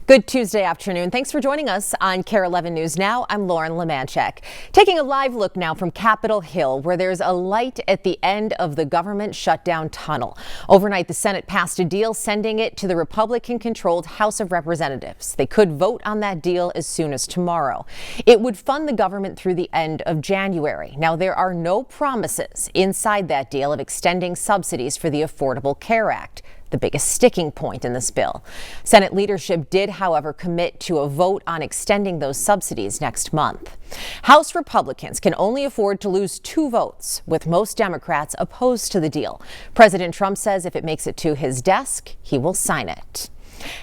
Good Tuesday afternoon. Thanks for joining us on KARE 11 News Now. I'm Lauren Lemanchek. Taking a live look now from Capitol Hill, where there's a light at the end of the government shutdown tunnel. Overnight, the Senate passed a deal sending it to the Republican-controlled House of Representatives. They could vote on that deal as soon as tomorrow. It would fund the government through the end of January. Now, there are no promises inside that deal of extending subsidies for the Affordable Care Act, the biggest sticking point in this bill. Senate leadership did, however, commit to a vote on extending those subsidies next month. House Republicans can only afford to lose 2 votes, with most Democrats opposed to the deal. President Trump says if it makes it to his desk, he will sign it.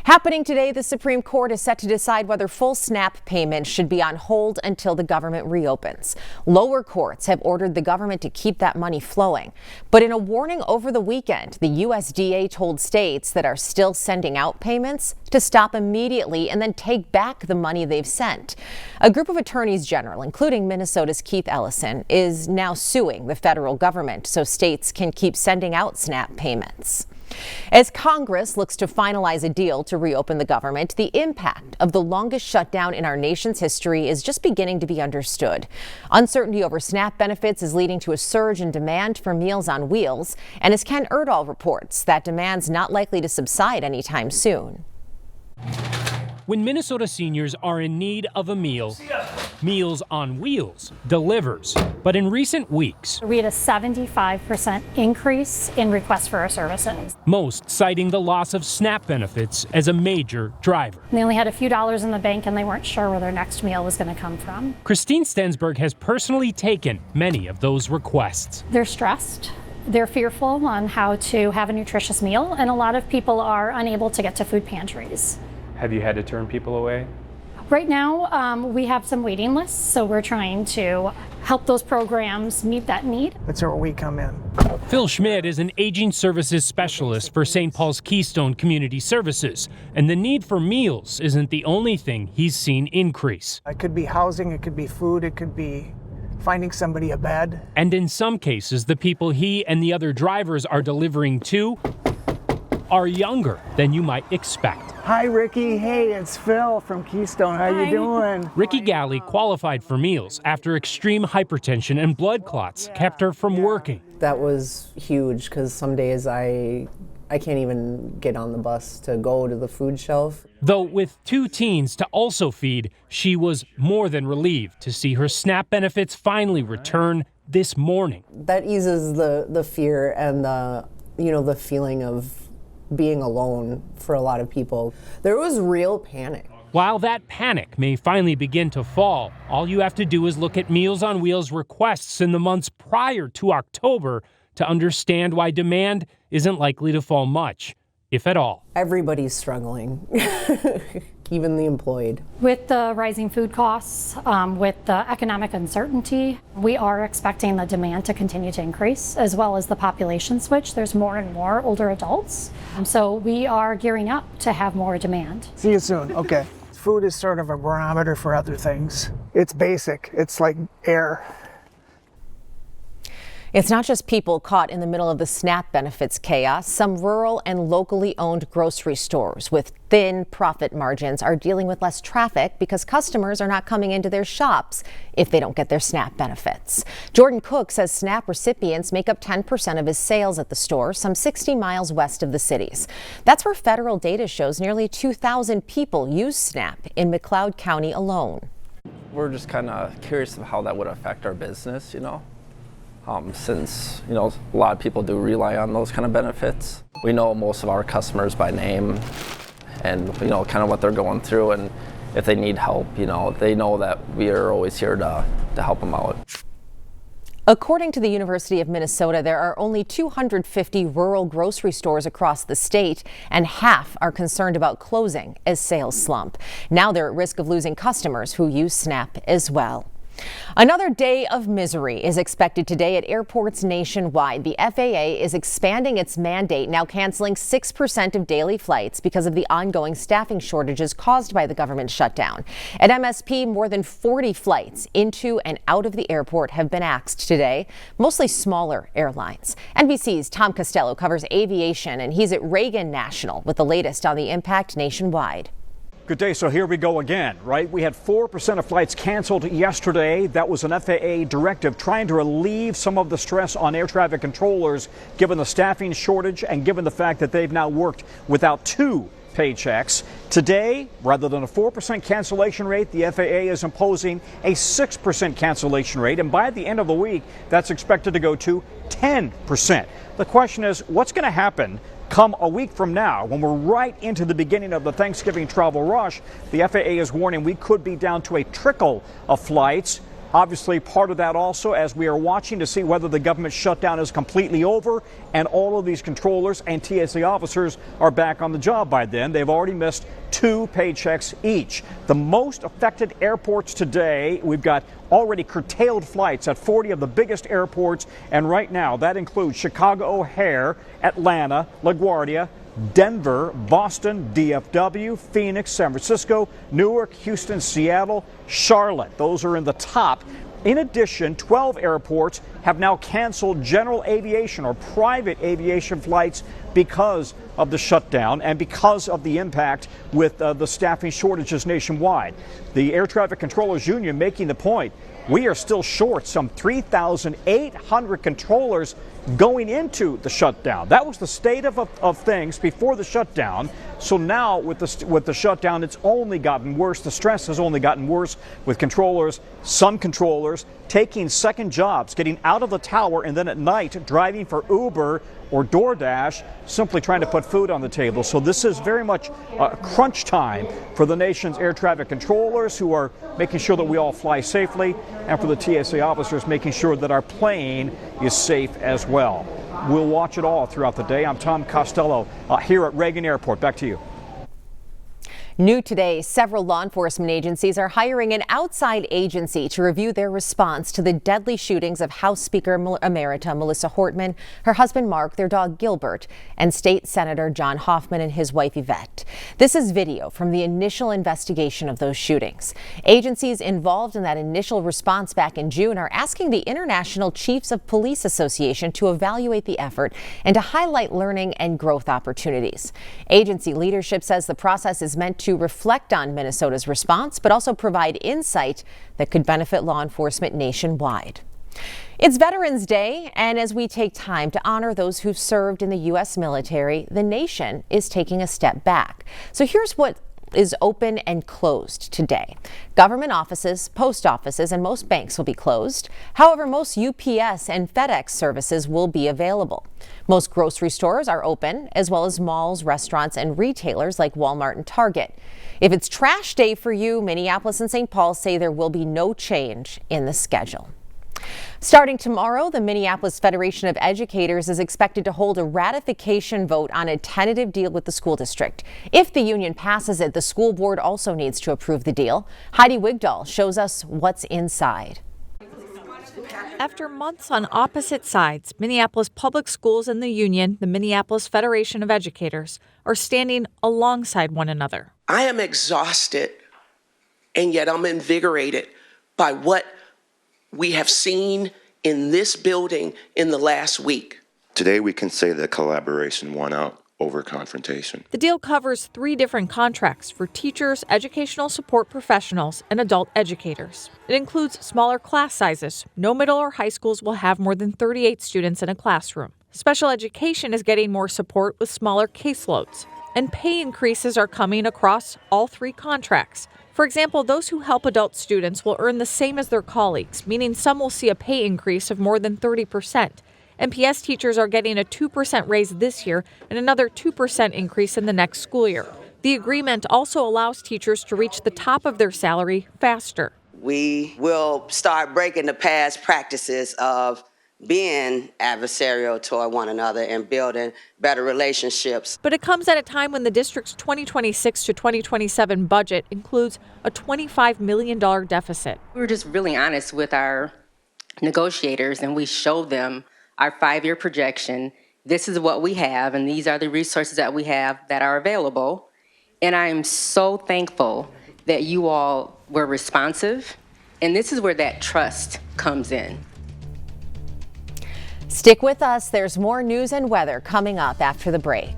Happening today, the Supreme Court is set to decide whether full SNAP payments should be on hold until the government reopens. Lower courts have ordered the government to keep that money flowing. But in a warning over the weekend, the USDA told states that are still sending out payments to stop immediately and then take back the money they've sent. A group of attorneys general, including Minnesota's Keith Ellison, is now suing the federal government so states can keep sending out SNAP payments. As Congress looks to finalize a deal to reopen the government, the impact of the longest shutdown in our nation's history is just beginning to be understood. Uncertainty over SNAP benefits is leading to a surge in demand for Meals on Wheels, and as Ken Erdahl reports, that demand's not likely to subside anytime soon. When Minnesota seniors are in need of a meal, Meals on Wheels delivers. But in recent weeks, we had a 75% increase in requests for our services. Most citing the loss of SNAP benefits as a major driver. They only had a few dollars in the bank and they weren't sure where their next meal was going to come from. Christine Stensberg has personally taken many of those requests. They're stressed. They're fearful on how to have a nutritious meal, and a lot of people are unable to get to food pantries. Have you had to turn people away? Right now, we have some waiting lists, so we're trying to help those programs meet that need. That's where we come in. Phil Schmidt is an aging services specialist for St. Paul's Keystone Community Services, and the need for meals isn't the only thing he's seen increase. It could be housing, it could be food, it could be finding somebody a bed. And in some cases, the people he and the other drivers are delivering to are younger than you might expect. Hi, Ricky. Hey, it's Phil from Keystone. How you doing? Ricky Galley qualified for meals after extreme hypertension and blood clots kept her from working. That was huge because some days I can't even get on the bus to go to the food shelf. Though with 2 teens to also feed, she was more than relieved to see her SNAP benefits finally return this morning. That eases the fear and the feeling of being alone for a lot of people. There was real panic. While that panic may finally begin to fall, all you have to do is look at Meals on Wheels requests in the months prior to October to understand why demand isn't likely to fall much, if at all. Everybody's struggling, even the employed. With the rising food costs, with the economic uncertainty, we are expecting the demand to continue to increase, as well as the population switch. There's more and more older adults, so we are gearing up to have more demand. See you soon. Okay. Food is sort of a barometer for other things. It's basic. It's like air. It's not just people caught in the middle of the SNAP benefits chaos. Some rural and locally owned grocery stores with thin profit margins are dealing with less traffic because customers are not coming into their shops if they don't get their SNAP benefits. Jordan Cook says SNAP recipients make up 10% of his sales at the store, some 60 miles west of the cities. That's where federal data shows nearly 2,000 people use SNAP in McLeod County alone. We're just kind of curious of how that would affect our business, since, a lot of people do rely on those kind of benefits. We know most of our customers by name and, kind of what they're going through. And if they need help, they know that we are always here to help them out. According to the University of Minnesota, there are only 250 rural grocery stores across the state, and half are concerned about closing as sales slump. Now they're at risk of losing customers who use SNAP as well. Another day of misery is expected today at airports nationwide. The FAA is expanding its mandate, now canceling 6% of daily flights because of the ongoing staffing shortages caused by the government shutdown. At MSP, more than 40 flights into and out of the airport have been axed today, mostly smaller airlines. NBC's Tom Costello covers aviation, and he's at Reagan National with the latest on the impact nationwide. Good day. So here we go again, right? We had 4% of flights canceled yesterday. That was an FAA directive trying to relieve some of the stress on air traffic controllers, given the staffing shortage and given the fact that they've now worked without 2 paychecks. Today, rather than a 4% cancellation rate, the FAA is imposing a 6% cancellation rate. And by the end of the week, that's expected to go to 10%. The question is, what's going to happen come a week from now, when we're right into the beginning of the Thanksgiving travel rush? The FAA is warning we could be down to a trickle of flights. Obviously, part of that also as we are watching to see whether the government shutdown is completely over and all of these controllers and TSA officers are back on the job by then. They've already missed 2 paychecks each. The most affected airports today, we've got already curtailed flights at 40 of the biggest airports, and right now that includes Chicago O'Hare, Atlanta, LaGuardia, Denver, Boston, DFW, Phoenix, San Francisco, Newark, Houston, Seattle, Charlotte. Those are in the top. In addition, 12 airports have now canceled general aviation or private aviation flights because of the shutdown and because of the impact with the staffing shortages nationwide. The Air Traffic Controllers Union making the point, we are still short some 3,800 controllers going into the shutdown. That was the state of things before the shutdown. So now with the shutdown, it's only gotten worse. The stress has only gotten worse with controllers, some controllers taking second jobs, getting out of the tower and then at night driving for Uber or DoorDash, simply trying to put food on the table. So this is very much crunch time for the nation's air traffic controllers, who are making sure that we all fly safely, and for the TSA officers making sure that our plane is safe as well. We'll watch it all throughout the day. I'm Tom Costello here at Reagan Airport. Back to you. New today, several law enforcement agencies are hiring an outside agency to review their response to the deadly shootings of House Speaker Emerita Melissa Hortman, her husband Mark, their dog Gilbert, and State Senator John Hoffman and his wife Yvette. This is video from the initial investigation of those shootings. Agencies involved in that initial response back in June are asking the International Chiefs of Police Association to evaluate the effort and to highlight learning and growth opportunities. Agency leadership says the process is meant to reflect on Minnesota's response, but also provide insight that could benefit law enforcement nationwide. It's Veterans Day, and as we take time to honor those who've served in the U.S. military, the nation is taking a step back. So here's what is open and closed today. Government offices, post offices, and most banks will be closed. However, most UPS and FedEx services will be available. Most grocery stores are open, as well as malls, restaurants, and retailers like Walmart and Target. If it's trash day for you, Minneapolis and St. Paul say there will be no change in the schedule. Starting tomorrow, the Minneapolis Federation of Educators is expected to hold a ratification vote on a tentative deal with the school district. If the union passes it, the school board also needs to approve the deal. Heidi Wigdahl shows us what's inside. After months on opposite sides, Minneapolis Public Schools and the union, the Minneapolis Federation of Educators, are standing alongside one another. I am exhausted, and yet I'm invigorated by what we have seen in this building in the last week. Today we can say that collaboration won out over confrontation. The deal covers 3 different contracts for teachers, educational support professionals, and adult educators. It includes smaller class sizes. No middle or high schools will have more than 38 students in a classroom. Special education is getting more support with smaller caseloads. And pay increases are coming across all 3 contracts. For example, those who help adult students will earn the same as their colleagues, meaning some will see a pay increase of more than 30%. MPS teachers are getting a 2% raise this year and another 2% increase in the next school year. The agreement also allows teachers to reach the top of their salary faster. We will start breaking the past practices of being adversarial toward one another and building better relationships. But it comes at a time when the district's 2026 to 2027 budget includes a $25 million deficit. We were just really honest with our negotiators, and we showed them our 5-year projection. This is what we have, and these are the resources that we have that are available. And I am so thankful that you all were responsive, and this is where that trust comes in. Stick with us. There's more news and weather coming up after the break.